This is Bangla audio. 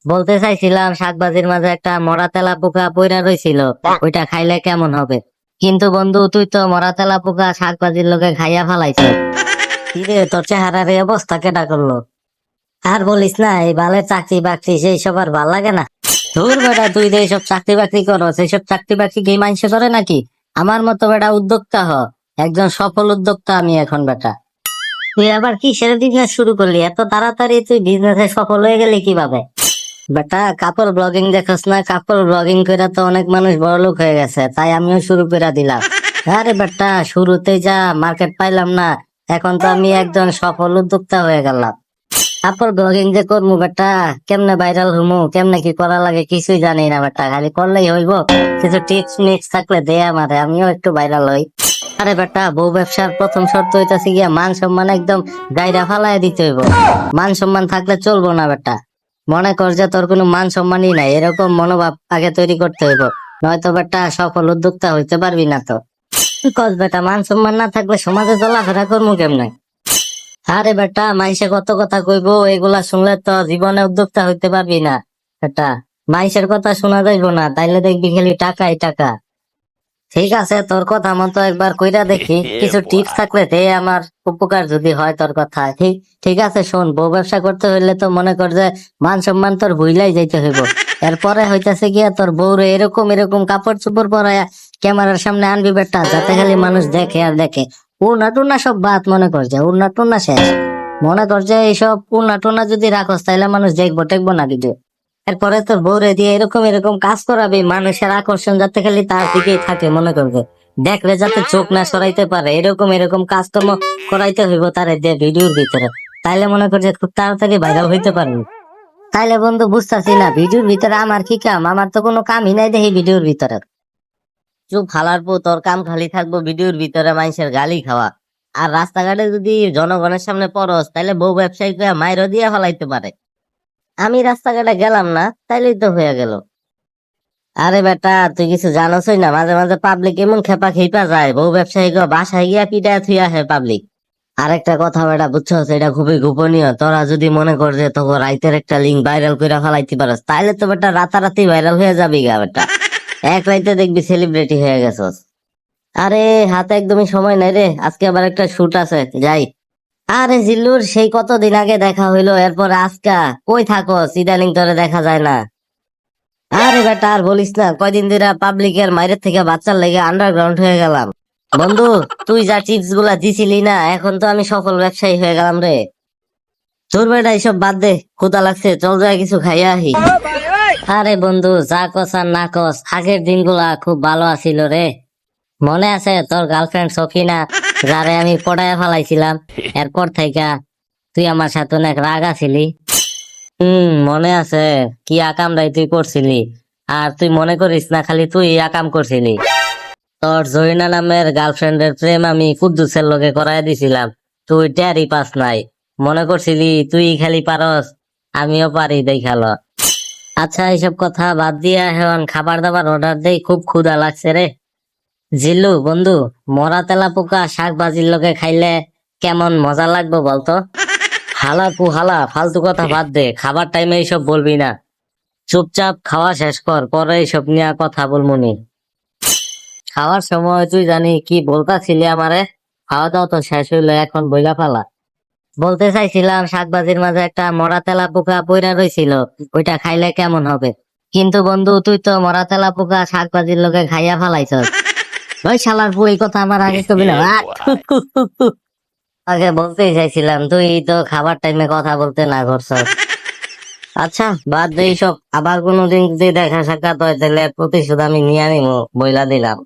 বলতে চাইছিলাম শাকভাজির মাঝে একটা মরা তেলা পোকা পইরা রইছিল, ওইটা খাইলে কেমন হবে। কিন্তু বন্ধু তুই তো মরা তেলা পোকা শাকভাজির লোকে খাইয়া ফেলাইছ। কিরে তোর চেহারার এই অবস্থা কেডা করলো? আর বলিস না, এই বালের চাকরি বাকরি সেই সব আর ভাল লাগে না। তোর বেটা তুই যে এইসব চাকরি বাকরি করো, সেইসব চাকরি বাকরি কি মানুষে করে নাকি? আমার মতো বেটা উদ্যোক্তা হ, একজন সফল উদ্যোক্তা আমি এখন বেটা। তুই আবার কি সেরে বিজনেস শুরু করলি? এত তাড়াতাড়ি তুই বিজনেসে সফল হয়ে গেলি কিভাবে? বেটা কাপল ব্লগিং দেখোস না? কাপল ব্লগিং করে তো অনেক মানুষ বড়লোক হয়ে গেছে, তাই আমিও শুরু করে দিলাম। আরে বেটা শুরুতেই যা মার্কেট পাইলাম না, এখন তো আমি একজন সফল উদ্যোক্তা হয়ে গেলাম। কাপল ব্লগিং যে করবো বেটা, কেমনে ভাইরাল হমু, কেমনে কি করা লাগে কিছুই জানি না বেটা, খালি করলেই হইব। কিছু টিপস মিক্স থাকলে দে আমারে, আমিও একটু ভাইরাল হই। আরে বেটা বউ ব্যবসার প্রথম শর্ত হইতাছে গিয়া মান সম্মান একদম গাইরা ফালায় দিতে হইব। মান সম্মান থাকলে চলবো না বেটা। মনে কর যে তোর কোনো মান সম্মানই নাই, এরকম মনোভাব আগে তৈরি করতে হইব, নয়তো বেটা সফল উদ্যোক্তা হইতে পারবি না তো। তুই কস বেটা মান সম্মান না থাকলে সমাজে চলাফেরা করবো কেমনে? আরে বেটা মাইসে কত কথা কইবো, এগুলা শুনলে তো জীবনে উদ্যোক্তা হইতে পারবি না বেটা। মাইসের কথা শোনা যাইবো না, তাইলে দেখবি খালি টাকাই টাকা। ঠিক আছে তোর কথা মতো একবার কইরা দেখি, কিছু টিপস থাকলে দে, আমার উপকার যদি হয় তোর কথা। ঠিক ঠিক আছে শোন, বউ ব্যবসা করতে হইলে তো মনে কর যে মান সম্মান তোর ভুইলাই যাইতে হইব। এরপরে হইতাছে গিয়া তোর বউরে এরকম এরকম কাপড় চোপড় পরায়া ক্যামেরার সামনে আনবি বেটা, যাতে খালি মানুষ দেখে আর দেখে। উড়না টুনা সব বাদ, মনে কর যে উড়না টুনা শেষ। মনে কর যে এইসব উড়না টুনা যদি রাখস তাইলে মানুষ দেখবো টেকবো না ভিডিও। এরপরে তোর বউরে দিয়ে এরকম এরকম কাজ করাবি, মানুষের আকর্ষণ যাতে খালি তার দিকেই থাকে, মনে করবে দেখলে যাতে চোখ না সরাইতে পারে, এরকম এরকম কাজকর্ম করাইতে হইব তারে দিয়ে ভিডিওর ভিতরে। তাইলে মনে করছে খুব তাড়াতাড়ি ভাইরাল হইতে পারবি। তাইলে বন্ধু বুঝতাছি না ভিডিওর ভিতরে আমার কি কাম? আমার তো কোনো কামই নাই দেখি ভিডিওর ভিতরে। চুপ হালার পর তোর কাম খালি থাকবো ভিডিওর ভিতরে মানুষের গালি খাওয়া। আর রাস্তাঘাটে যদি জনগণের সামনে পড়স তাইলে বউ ব্যবসায়ী মাইরও দিয়ে ফেলাইতে পারে। আমি রাস্তাঘাটে গেলাম না তাইলেই তো হয়ে গেল। আরে বেটা তুই কিছু জানোসই না, মাঝে মাঝে পাবলিক এমন খেপা খেপা যায়, বউ ব্যবসায়ী বাসায় গিয়া পিটায় থুই আসে পাবলিক। আরেকটা কথা বেটা বুঝছস, এটা খুবই গোপনীয়। তোরা যদি মনে কর যে তোকে রাইতের একটা লিঙ্ক ভাইরাল করে ফেলাইতে পারস, তাইলে তো বেটা রাতারাতি ভাইরাল হয়ে যাবি গা বেটা। এক রাইতে দেখবি সেলিব্রিটি হয়ে গেছস। আরে হাতে একদমই সময় নাই রে, আজকে আবার একটা শুট আছে, যাই। আরে জিল্লুর সেই কতদিন আগে দেখা হইলো, এরপর আজকা কই থাকস? ইদানিং তোরে দেখা যায় না। আরে বেটা আর বলিস না, কয়দিন ধরে পাবলিকের মাইরের থেকে বাচ্চার লেগে আন্ডারগ্রাউন্ড হয়ে গেলাম। বন্ধু তুই যা টিপস গুলা দিছিলি না, এখন তো আমি সফল ব্যবসায়ী হয়ে গেলাম রে। তোর বেটা এইসব বাদ দে, ক্ষুধা লাগছে, চল যায় কিছু খাইয়া আহি। আরে বন্ধু যা কস আর না কস, আগের দিনগুলা খুব ভালো আছিল রে। মনে আছে তোর গার্লফ্রেন্ড সখিনা, যারে আমি পড়ায় ফেলাইছিলাম? এরপর থেকে তুই আমার সাথে অনেক রাগ আছিলি। মনে আছে, কি আকামটাই তুই করছিলি। আর তুই মনে করিস না খালি তুই আকাম করছিলি। তোর জরিনা নামের গার্লফ্রেন্ডের প্রেম আমি কুদ্দুসের লগে করাই দিছিলাম, তুই টেরই পাস নাই। মনে করছিলি তুই খালি পারস, আমিও পারি দেখালো। আচ্ছা এইসব কথা বাদ দিয়া এখন খাবার দাবার অর্ডার দেই, খুব ক্ষুধা লাগছে রে। জিল্লু বন্ধু, মরা তেলা পোকা শাক ভাজির লগে খাইলে কেমন মজা লাগবে বলতো? হালা কু হালা, ফালতু কথা বাদ দে, খাবার টাইমে এইসব বলবি না। চুপচাপ খাওয়া শেষ কর, পরে এইসব নিয়ে কথা বলমুনি। খাওয়ার সময় তুই জানি কি বলতাছিলি আমারে? খাওয়া দাওয়া তো শেষ হইলো, এখন বইলা ফালা। বলতে চাইছিলাম শাকভাজির মাঝে একটা মরা তেলা পোকা পইরা রইছিল, ওইটা খাইলে কেমন হবে। কিন্তু বন্ধু তুই তো মরা তেলা পোকা শাকভাজির লগে খাইয়া ফালাইছস। ওই শালার পু, এই কথা আমার আগে কবি না। আগে বলতেই চাইছিলাম, তুই তো খাবার টাইমে কথা বলতে না করছস। আচ্ছা বাদ দে সব, আবার কোনোদিন যদি দেখা সাক্ষাৎ হয় তাহলে প্রতিশোধ আমি নিয়ে নিবো, বইলা দিলাম।